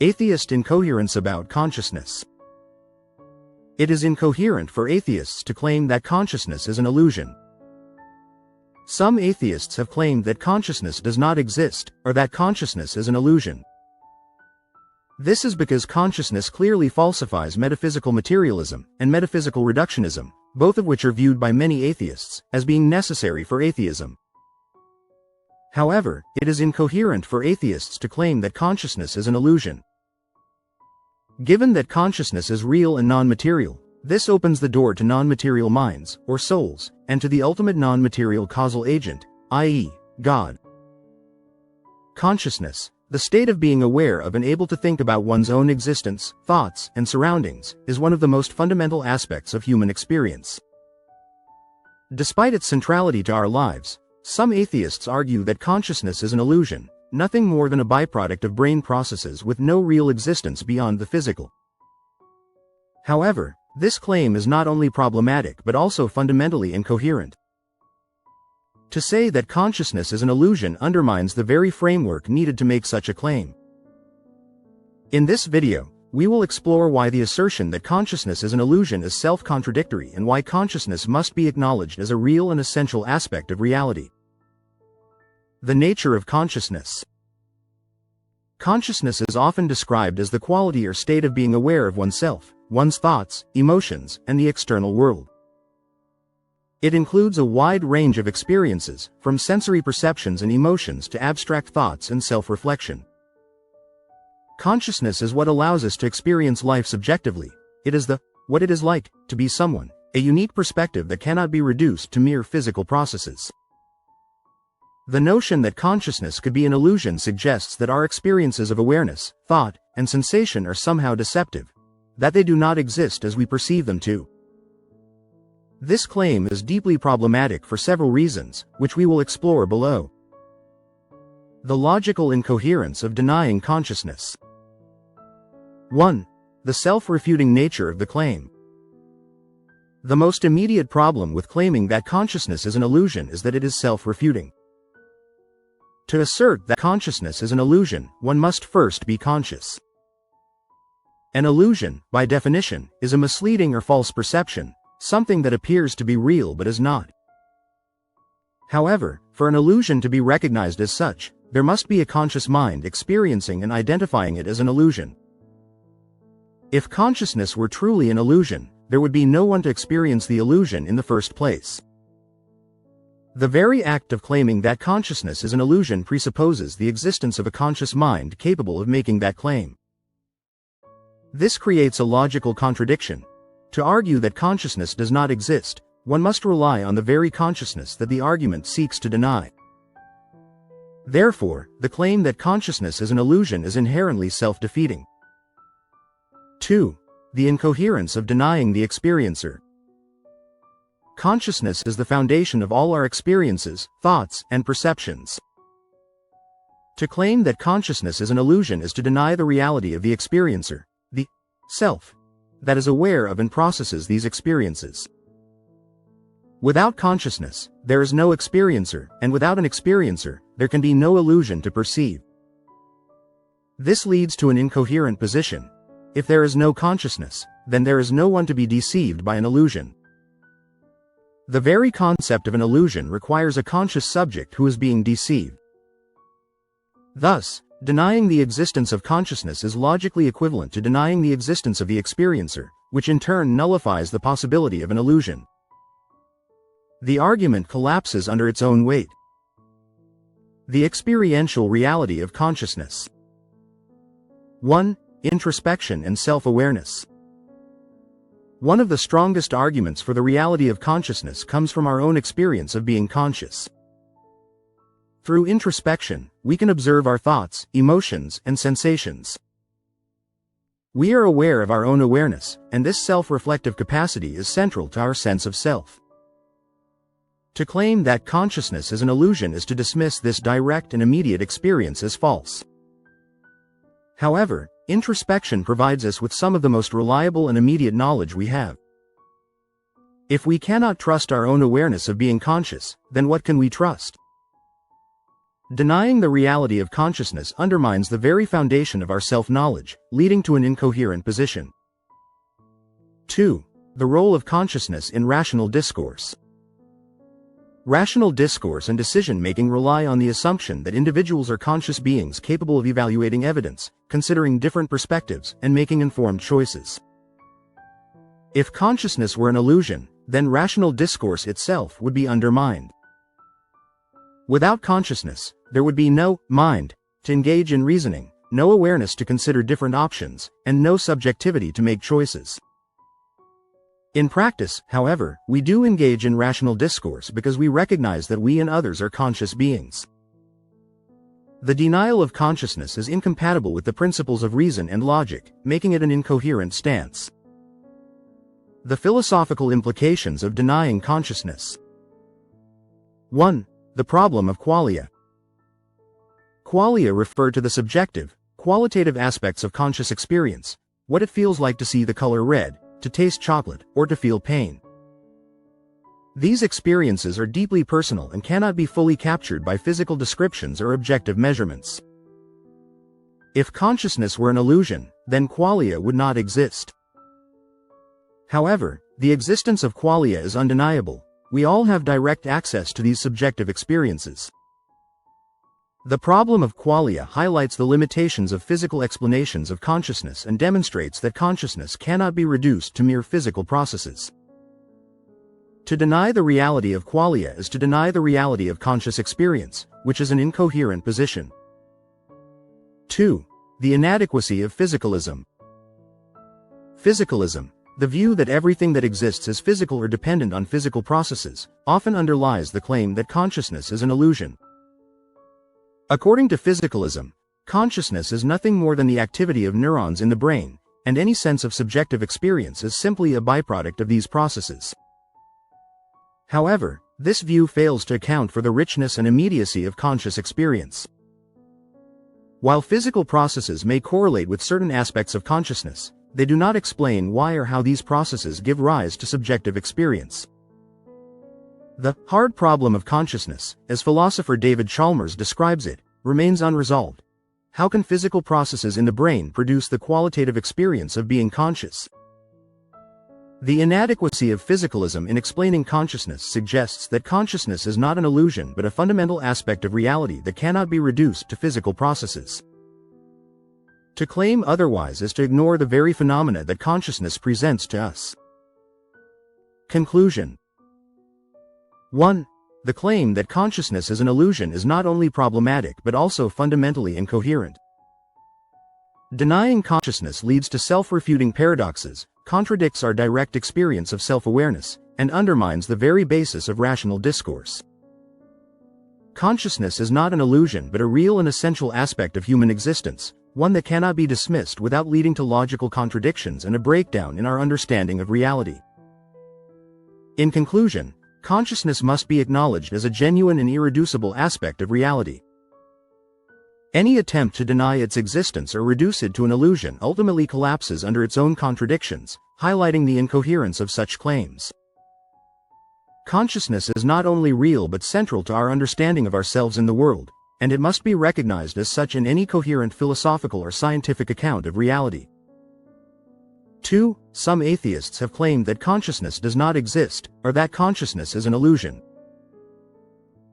Atheist incoherence about consciousness. It is incoherent for atheists to claim that consciousness is an illusion. Some atheists have claimed that consciousness does not exist, or that consciousness is an illusion. This is because consciousness clearly falsifies metaphysical materialism and metaphysical reductionism, both of which are viewed by many atheists as being necessary for atheism. However, it is incoherent for atheists to claim that consciousness is an illusion. Given that consciousness is real and non-material, this opens the door to non-material minds, or souls, and to the ultimate non-material causal agent, i.e., God. Consciousness, the state of being aware of and able to think about one's own existence, thoughts, and surroundings, is one of the most fundamental aspects of human experience. Despite its centrality to our lives, some atheists argue that consciousness is an illusion, nothing more than a byproduct of brain processes with no real existence beyond the physical. However, this claim is not only problematic but also fundamentally incoherent. To say that consciousness is an illusion undermines the very framework needed to make such a claim. In this video, we will explore why the assertion that consciousness is an illusion is self-contradictory and why consciousness must be acknowledged as a real and essential aspect of reality. The nature of consciousness. Consciousness is often described as the quality or state of being aware of oneself, one's thoughts, emotions, and the external world. It includes a wide range of experiences, from sensory perceptions and emotions to abstract thoughts and self-reflection. Consciousness is what allows us to experience life subjectively. It is what it is like to be someone, a unique perspective that cannot be reduced to mere physical processes. The notion that consciousness could be an illusion suggests that our experiences of awareness, thought, and sensation are somehow deceptive, that they do not exist as we perceive them to. This claim is deeply problematic for several reasons, which we will explore below. The logical incoherence of denying consciousness. 1. The self-refuting nature of the claim. The most immediate problem with claiming that consciousness is an illusion is that it is self-refuting. To assert that consciousness is an illusion, one must first be conscious. An illusion, by definition, is a misleading or false perception, something that appears to be real but is not. However, for an illusion to be recognized as such, there must be a conscious mind experiencing and identifying it as an illusion. If consciousness were truly an illusion, there would be no one to experience the illusion in the first place. The very act of claiming that consciousness is an illusion presupposes the existence of a conscious mind capable of making that claim. This creates a logical contradiction. To argue that consciousness does not exist, one must rely on the very consciousness that the argument seeks to deny. Therefore, the claim that consciousness is an illusion is inherently self-defeating. 2. The incoherence of denying the experiencer. Consciousness is the foundation of all our experiences, thoughts, and perceptions. To claim that consciousness is an illusion is to deny the reality of the experiencer, the self, that is aware of and processes these experiences. Without consciousness, there is no experiencer, and without an experiencer, there can be no illusion to perceive. This leads to an incoherent position. If there is no consciousness, then there is no one to be deceived by an illusion. The very concept of an illusion requires a conscious subject who is being deceived. Thus, denying the existence of consciousness is logically equivalent to denying the existence of the experiencer, which in turn nullifies the possibility of an illusion. The argument collapses under its own weight. The experiential reality of consciousness. 1. Introspection and self-awareness. One of the strongest arguments for the reality of consciousness comes from our own experience of being conscious. Through introspection, we can observe our thoughts, emotions, and sensations. We are aware of our own awareness, and this self-reflective capacity is central to our sense of self. To claim that consciousness is an illusion is to dismiss this direct and immediate experience as false. However, introspection provides us with some of the most reliable and immediate knowledge we have. If we cannot trust our own awareness of being conscious, then what can we trust? Denying the reality of consciousness undermines the very foundation of our self-knowledge, leading to an incoherent position. 2. The role of consciousness in rational discourse. Rational discourse and decision-making rely on the assumption that individuals are conscious beings capable of evaluating evidence, considering different perspectives, and making informed choices. If consciousness were an illusion, then rational discourse itself would be undermined. Without consciousness, there would be no mind to engage in reasoning, no awareness to consider different options, and no subjectivity to make choices. In practice, however, we do engage in rational discourse because we recognize that we and others are conscious beings. The denial of consciousness is incompatible with the principles of reason and logic, making it an incoherent stance. The philosophical implications of denying consciousness. 1. The problem of qualia. Qualia refer to the subjective, qualitative aspects of conscious experience, what it feels like to see the color red, to taste chocolate, or to feel pain. These experiences are deeply personal and cannot be fully captured by physical descriptions or objective measurements. If consciousness were an illusion, then qualia would not exist. However, the existence of qualia is undeniable. We all have direct access to these subjective experiences. The problem of qualia highlights the limitations of physical explanations of consciousness and demonstrates that consciousness cannot be reduced to mere physical processes. To deny the reality of qualia is to deny the reality of conscious experience, which is an incoherent position. 2. The inadequacy of physicalism. Physicalism, the view that everything that exists is physical or dependent on physical processes, often underlies the claim that consciousness is an illusion. According to physicalism, consciousness is nothing more than the activity of neurons in the brain, and any sense of subjective experience is simply a byproduct of these processes. However, this view fails to account for the richness and immediacy of conscious experience. While physical processes may correlate with certain aspects of consciousness, they do not explain why or how these processes give rise to subjective experience. The hard problem of consciousness, as philosopher David Chalmers describes it, remains unresolved. How can physical processes in the brain produce the qualitative experience of being conscious? The inadequacy of physicalism in explaining consciousness suggests that consciousness is not an illusion but a fundamental aspect of reality that cannot be reduced to physical processes. To claim otherwise is to ignore the very phenomena that consciousness presents to us. Conclusion. 1. The claim that consciousness is an illusion is not only problematic but also fundamentally incoherent. Denying consciousness leads to self-refuting paradoxes, contradicts our direct experience of self-awareness, and undermines the very basis of rational discourse. Consciousness is not an illusion but a real and essential aspect of human existence, one that cannot be dismissed without leading to logical contradictions and a breakdown in our understanding of reality. In conclusion, consciousness must be acknowledged as a genuine and irreducible aspect of reality. Any attempt to deny its existence or reduce it to an illusion ultimately collapses under its own contradictions, highlighting the incoherence of such claims. Consciousness is not only real but central to our understanding of ourselves in the world, and it must be recognized as such in any coherent philosophical or scientific account of reality. 2. Some atheists have claimed that consciousness does not exist, or that consciousness is an illusion.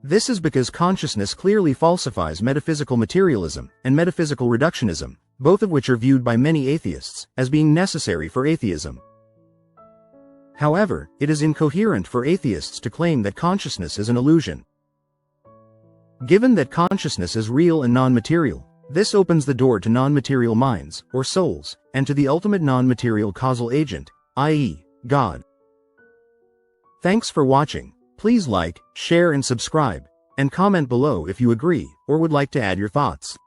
This is because consciousness clearly falsifies metaphysical materialism and metaphysical reductionism, both of which are viewed by many atheists as being necessary for atheism. However, it is incoherent for atheists to claim that consciousness is an illusion. Given that consciousness is real and non-material, this opens the door to non-material minds, or souls, and to the ultimate non-material causal agent, i.e., God. Thanks for watching. Please like, share and subscribe, and comment below if you agree or would like to add your thoughts.